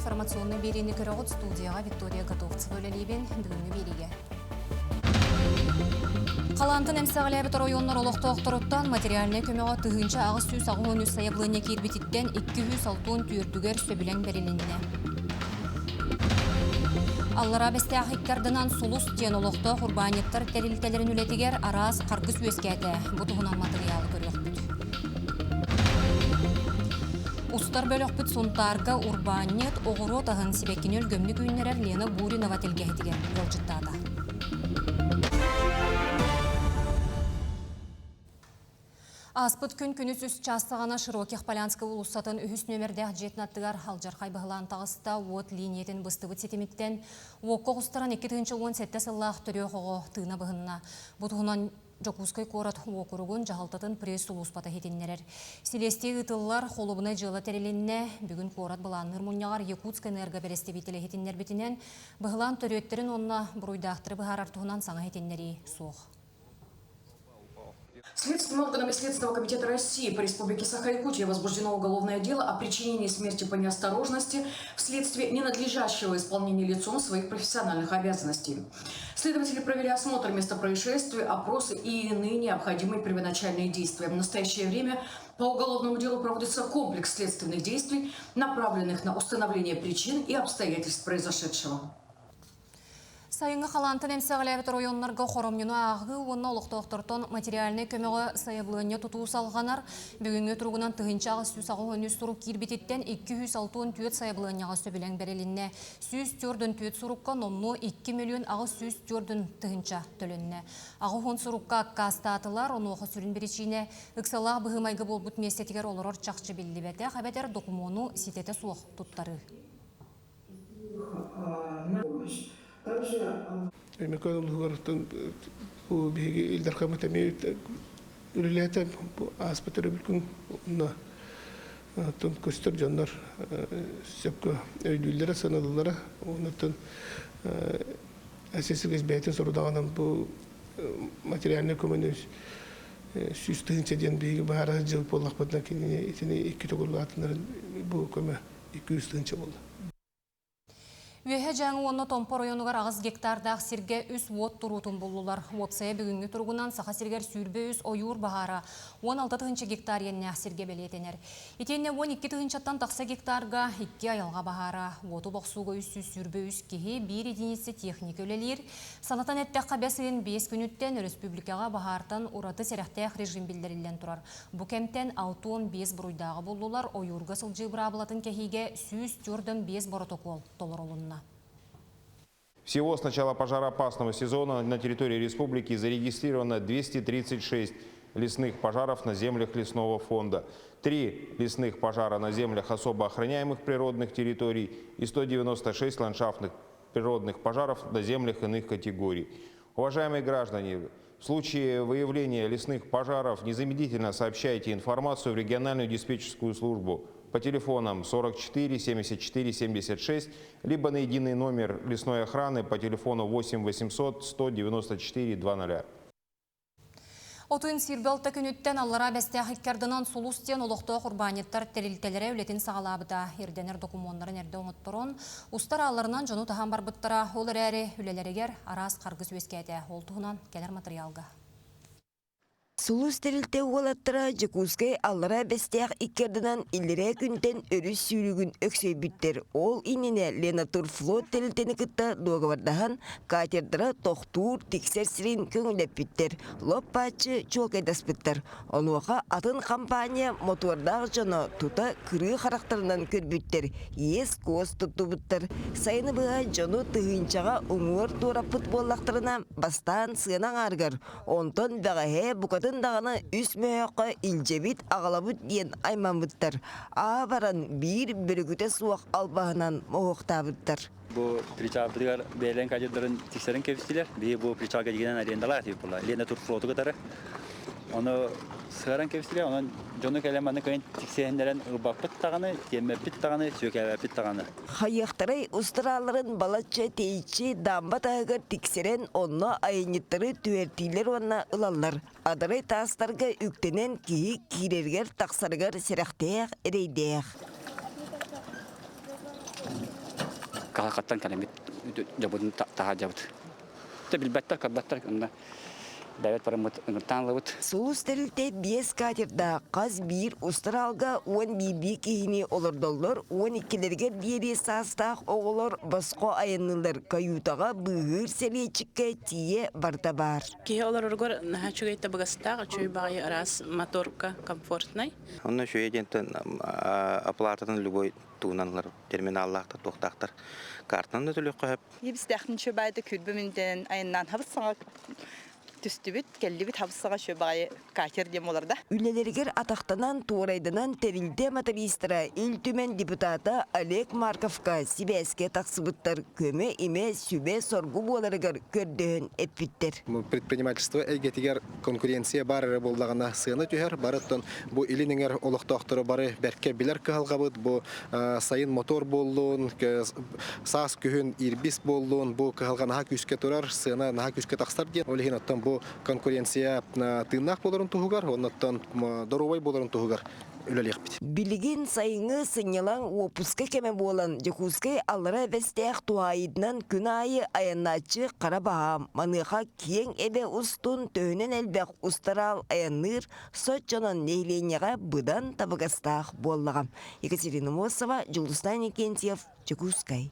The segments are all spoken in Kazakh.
информационный берени көрөгөт студияға Виктория Готовцева өлелейбен бүгінгі береге. Қалантын әмсағылябы районнар олықтауқтырыттан материаліне көмеға тұғынша ағыз сүйіс ағын өз саяблыны кербетіттен 260 түйірдігер сөбілен береленіне. Аллара бәсті ақиттардынан сұлыс тен олықты құрбанеттар тәрілтелерін үлетігер араз қарғыз өскәді бұтығынан материалы көрек бүт. Устар бөлік бүт сұнтарғы урбанет оғыру тағын себеккен өлгөмні күйінерер Лена Буринова телгеетіген жолжыттады. Аспыт күн күніз үст частығана Широких Полянскі ұлыстатын үхіс нөмірді жетнаттығар алжарқай бұғылан тағыста от линиетін бұстығыт сетеметтен оққа құстаран 2-17 сыллақ түрі оғы тыына бұғынна. Бұтығынан Жокускай корат оқырығын жағалтатын пресс ұлыспата хетеннерер. Селестегі тыллар қолыбына жылы тәрелінне бүгін корат бұланыр мұнияғар Якутск энерго берестебетелі хетеннер бетінен бұғылан түреттерін онына бұруйдақтыры бұғар артығынан саңа хетеннері соқ. Следственными органами Следственного комитета России по Республике Саха-Якутия возбуждено уголовное дело о причинении смерти по неосторожности вследствие ненадлежащего исполнения лицом своих профессиональных обязанностей. Следователи провели осмотр места происшествия, опросы и иные необходимые первоначальные действия. В настоящее время по уголовному делу проводится комплекс следственных действий, направленных на установление причин и обстоятельств произошедшего. Сайынғы қалантын әмсіғіләбіт районларға қоромнену ағы онына олықтауқтыртын материаліне көмеғі сайыблығыне тұтуы салғанар бүгінгі тұрғынан тұғынша ағы сүйіс ағы өніз тұру кербететтен 260 түйет сайыблығыняға сөбілен бәрелінне. Сүйіс түрдің түйет сұрыққа номну 2 миллион ағы сүйіс түрдің тұғынша төлінне. Ағы хон сұрыққа қастатылар, оны оқы сүрін беречіне үксалақ бұғымайғы бол бұт местетігер олырыр чақчы білді бәті қабәдер докумону сететі суық тұттары. Меканул хугартан бу биги илдар каматами үлеләтә аспиталь бүкүн на тон костер жаннар сепка өйдүлләр саналлар онтон әсәсегез бәйтен сорудаган бу материальный коммуниз сүстенчеден биги бара жыл боллак бутна кине итини 2 тогулатнар бу көмө 200 тынча болду. Өйе жаңы оны Томпор районугар ағыз гектардақ сирге үс от тұрутын болулар. Отсая бүгінгі тұрғынан сақа сиргер сүрбе үс ойур бағара 16 гектар енне сирге белетенер. Етенне 12 тығыншаттан тақса гектарға 2 аялға бағара. Оты боқсуға үс сүрбе үс кеге 1 единицы техника өлелер. Санатан әттәқ қабясығын 5 күніттен республикаға бағартан ураты сәрәқтәқ режим білдірілден тұрар. Бұ кәмтен 6-15 бұруйдағы болулар ойурға сылжы бұрабылатын кәхеге сүз түрдің 5 протокол толыр олынна. Всего с начала пожароопасного сезона на территории республики зарегистрировано 236 лесных пожаров на землях лесного фонда, 3 лесных пожара на землях особо охраняемых природных территорий и 196 ландшафтных природных пожаров на землях иных категорий. Уважаемые граждане, в случае выявления лесных пожаров незамедлительно сообщайте информацию в региональную диспетчерскую службу по телефонам 44 74 76, либо на единый номер лесной охраны по телефону 8 800 194 20. Отын сирбелті күніттен аллара бәстәқ иккардынан сұлыстен олықты құрбанеттар тәрілтелері өлетін сағалабыда ерденер документарын әрді оңыттырын. Ұстар аларынан жону таған барбыттыра олар әрі үлелерігер арас қарғыз өскәді олтығынан кәлер материалға. Сулус терилте уолаттара Жакускай аллара бестеяк иккердынан иллере күнтен өрүс сүйрүгүн өксөй бүттер. Ол инене Лена Турфлот терилтени кытта договардахан катердара тохтур тиксер сирин көңүлеп бүттер. Лоппачы чолкайдаспыттар. Онуака атын компания мотордагы жоно тута кырыы характарынан көрбүттер. Ес коз туттубуттар. Сайыны быга жону тыгынчага уңур тураппыт боллактарына бастан сыянан аргар. Онтон бәгәһе букатын дағаны үс мөйөққа илжебит ағалабыт ден аймамыттар. Абаран бір бүрігіте суақ албағынан моғықтабыттар. Бұл причабыдығар бәйлен қажырдарын тексерін кепістілер. Бұл причабға дегенен арендалар тейіп бұла. Лена Турфлоту қытары. Оны сығаран кепістілер. Оның жоны кәлеманы көйін тексеріндерін ұлбақпыт тағаны, теммеппіт тағаны, сөкәвәппіт тағаны. Хайяқтарай ұстыраларын балатча тейчі дамба тағығыр тексерен онына айынеттары түертейлер онына ұлалар. Адарай тастарға үктенен кейі кирергер тақсарғар серақтаяқ әрейдаяқ. kahakattan kalemit jabudun taha jabut. Tabil batta kabatta anda davet paramut ngurtan lawut. Сулус тәрілте 5 катерда қаз бір ұстыралға 10 биби кейіне олырдоллар, 12-лерге бері састақ оғылар басқа айынылар каютаға бұғыр сәлетчікке тие барда бар. Кие олар оргор нахачугайта багастақ, чуй бағай арас моторка комфортный. Онно шөе дентен оплататын любой туунанлар терминаллахта тоқтақтар картаны төлөк қойып. Ебістәқтін шөбайды күлбімінден айыннан хабысыңа түстібіт, келлібіт хабысыңа шөбағай катер дем оларда. Үлелергер атақтанан туарайдынан тәрілде мотористера үлтімен депутата Олег Марковка Сибәске тақсыбыттар көмі име сүбе соргу боларығар көрдіғін әппіттер. Предпринимательство әйгетігер конкуренция бары болдағына сыны түйер, барыттан бұ илініңер олықтақтыры бары бәрке білер кығалғабыд, бұ сайын мотор болуын, саас күйін ирбис болуын, бұ кығалға наға күске тұрар, сыны наға күске тақстар ден. Олығын аттан бұ конкуренция тыыннақ боларын тұғығар, оннаттан доровай боларын тұғығар. Билигин сайыңы сынялан опуска кеме болан Жекускай алыра вестеяқ туайдынан күн айы аянначы қарабаға маныға кең әбе ұстын төнен әлбәқ ұстарал аяныр сот жонан нейленеға бұдан табығастақ боллағам. Екатерина Мосова, Жұлдыздан Екентьев, Жекускай.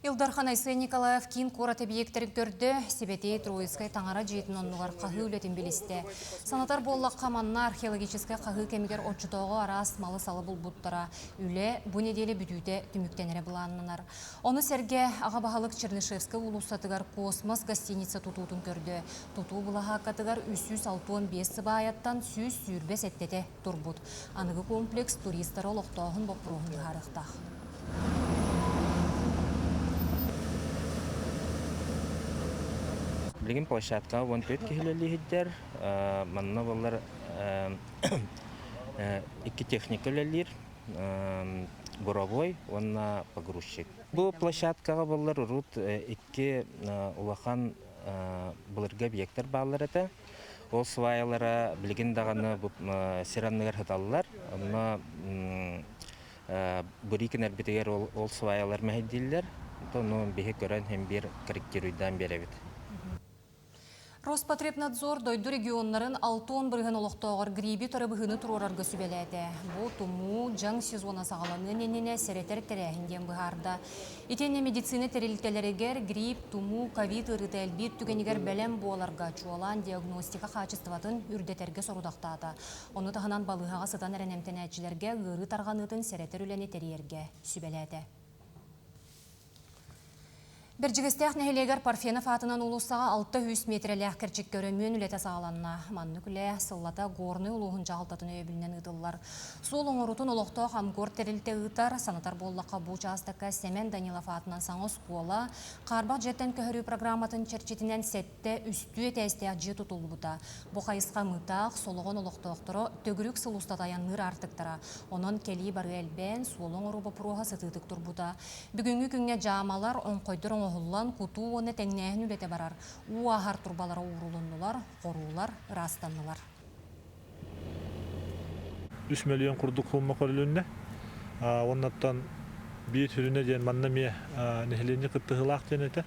Илдархан Айсы Николаев кин кораты биектерік көрді, Себетей Троицкай таңара жетін оннуғар қағы үлетін білісті. Санатар боллақ қаманна археологическай қағы кемігер отчытоғы арас малы салы бұл бұттара. Үлі бұ неделі бүдүйде түміктенері бұланынар. Оны сәрге аға бағалық Чернышевскі улусатығар космос гостиница тұтуытын көрді. Тұту бұлаға қатығар 365 сыбайаттан сүз сүрбес әттеті тұрбұд. Анығы комплекс туристары олықтағын бұппұрығын ғарықтақ. Билигин площадка вон төт кихилелихиддер, манна болар икки техникалелир, буровой, онна погрузчик. Бу площадкага болар урут икки улахан булырга объекттер баалар эте. Ол сваялара билигин даганы сиранныгар хаталлар, онна бурикинер битегер ол сваялар мәһиддиллер. Тону бихе көрөн hem bir корректируйдан беребит. Роспотребнадзор дойду регионнарын 6 бірген олықтауғыр гриби тұры бұғыны тұрорарға сүбеләді. Бұл тұму жаң сезона сағаланы ненене сәретер тәрәхінден бұғарда. Итене медицина тәрелітелерігер грип, тұму, ковид ұрыты әлбет түгенігер бәлем боларға чуалан диагностика қачыстыватын үрдетерге сорудақтады. Оны тағынан балығаға сытан әрінемтен әтчілерге ғыры тарғанытын сәретер үләне тәрерге сүбеләді. Біржігістеқ нәхелегер Парфенов атынан ұлысаға 600 метрелі кірчік көрімен үлеті сағаланна. Манны күлі сыллата горны ұлығын жағылтатын өйбілінен ұдылар. Сол оңырутын ұлықтау қамгор тәрілті ұтар, санатар боллаққа бұл частыққа Семен Данилов атынан саңыз қуала, қарбақ жеттен көхірі программатын черчетінен сәтті үсті тәстеқ же тұтылы бұта. Бұқайысқа мұтақ, солығын ұлықтауқтыры төгірік сыл ұстатаян ныр артықтыра. Онын келі бары әлбен, солың ұрыбы пұруға сытытық тұр бұта. Бүгінгі күнге жамалар оң қойдырың оғылан құту оны тәңнәхін үлеті барар. Уағар турбалары ұғырылындылар, қорулар, растанылар. 3 миллион құрдық құлма көрілуіне. Оннаттан бейт хүріне ден манна ме нәхілене қыттығылақ денеті.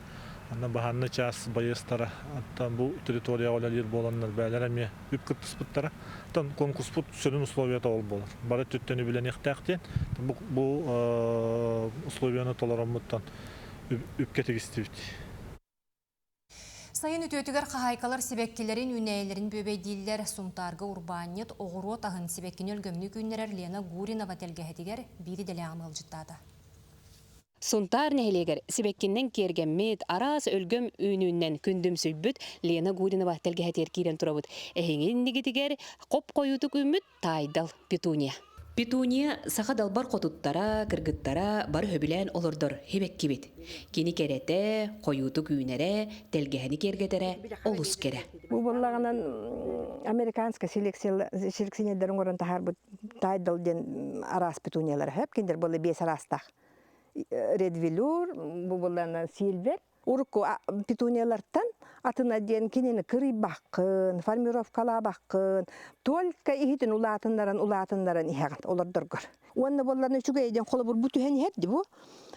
Анна бағанны час байыстары. Аттан бұл территория олалер боланнар бәлер әме үп қыттыспыттары. Аттан конкурс бұт сөрін условията ол болар. Бары түттені білен еқтәқтен. Бұл условияны толарам мұттан үпкетегістівді. Сайын үтөтігер қағайқалар себеккелерін үнәйлерін бөбейдейлер сұмтарғы урбанет оғыру тағын себеккені өлгөмні күннерер Лена Гуринова тәлгәхетігер бири дәлі аңыл жыттады. Сұнтар нәхелегер себеккеннен кергенмет арас өлгөм үніннен күндім сөйбіт Лена Гуринова тәлгәхетер кейрен тұрабыд. Әхеңен негетігер қоп қойутық үміт тайдал Петуния. Петуния саха далбар қотуттара, кыргыттара бар хөбілән олырдыр хебеккебет. Кені керете, қойуты күйінере, тәлгәхіні кергетере, олыс кере. Бұл болағынан американска селекционердерін орын тахар бұд тайдал ден арас петуниялар хөп, кендер болы 5 арастақ. Редвелюр, бұл болағынан силвер. Урку петуниялардан атына ден кенені кырый баққын, формировкала баққын, только ихитін улатынларын ихағын олардырғыр. Онны боларны үчіге еден қолы бұр бұтуhen еді бұ.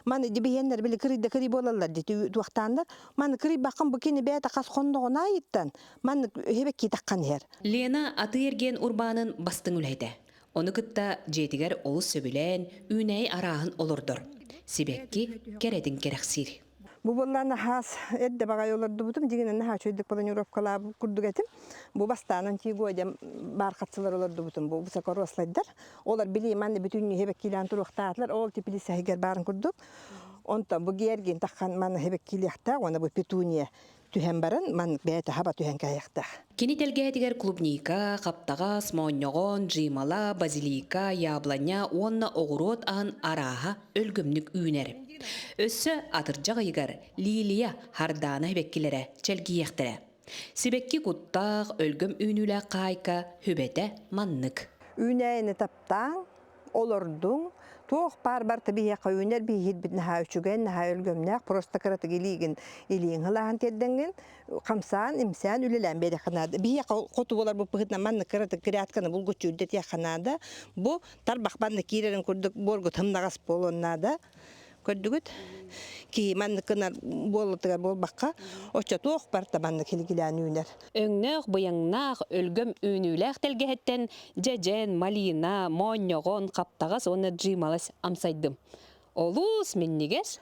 Маны дебиеннер биле кырый болалар дити туактанда. Маны кырый бакын бу кини бәtä кас кондогона айттан. Маны хебек китаккан хер. Лена аты ерген урбанын бастың үләйді. Оны кытта жетігер олыс сөбілен, үнәй арағын олырдыр. Себекки кередін керексир. Бу болланы хас эдде багай олорду бутум дигенен ха чөйдүк планировкала курдук этим. Бу бастанын тигодем баркатчылар олорду бутум. Бу высокорослайдар. Олар били манны бүтүн хебек килен туруктатлар. Ол типили сахигер барын курдук. Онтан бу герген таккан манны хебек килехта, оны бу петуния түһен барын ман бәте хаба түһен каякта. Кини телгәтигер клубника, каптагас, моонногон, жимала, базилика, яблоня, онна огурот ан араха өлгөмнүк үйнер. Өссө атыржа гыйгар лилия хардана хебеккилере челгиехтере. Сибекки куттак өлгөм үйнүлө кайка хөбете маннык. Үйнәйне таптаң, олордуң, тоқ бар табия кайынер би хит бит наха үчүген наха өлгөмнәк просто кыраты гилиген илиң хылаан тедденген камсан имсан үлелән бере ханада би коту болар бу пыгытна манны кыраты кирятканы булгучу дет яханада бу тарбакбанны кирерин курдук боргу тымнагас болоннада көрдүгүт ки манны кынар болотугар болбакка очо тоқ бар табанны килгилән үнер Өңнөк буяңнак өлгөм үйнүләк телгәһеттен жежен, малина, моонногон, каптагас оны джималас амсайдым. Олус меннигес.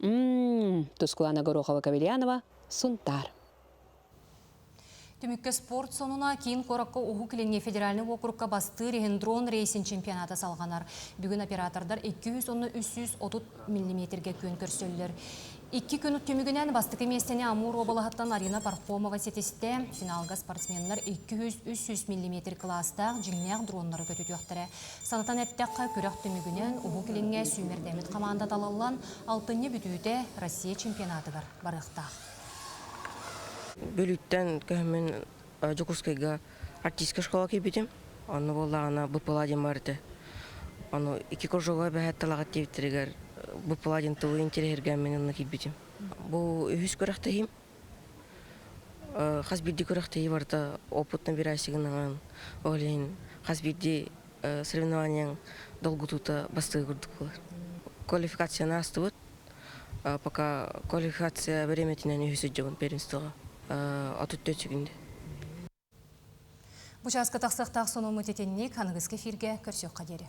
Тускулана Горохова Кавельянова, Сунтар. Түмікке спорт сонуна кейін қораққа ұғы кілене федеральный округка басты рехендрон рейсин чемпионаты салғанар. Бүгін оператордар 210-330 мм-ге көн көрсөлілер. 2 күн түмігінен басты кеместене Амур обалағаттан Арина Пархомова сетесте финалға спортсменлер 200-300 мм класста жеңнеғ дронлары көтіт өқтірі. Санатан әттәққа көрек түмігінен ұғы кіленге сүймердемет команда талалан 6-ны бүтуіде Россия чемпионаты барықта. Бөлүттен көмін Жокускайга артистка школа кебетем. Аны болағына бұпыладен барды. Аны 2 көжоға бәхәтталаға тевтірігер бұпыладен тұғы интерегерген мен аны кебетем. Бұл үйіз көріқтейім. Қазбирді көріқтейі барды опытны бірайсығынан олейін. Қазбирді соревнованияң долгутута бастығы күрдік болар. Квалификацияны асты бұд. Пока квалификация береметінен үйісі жауын первенствоға. Атыттөтсі күнде. Бұчасқы тақсықтақ соны үмітетеннік анығыз кефирге көрсек қадері.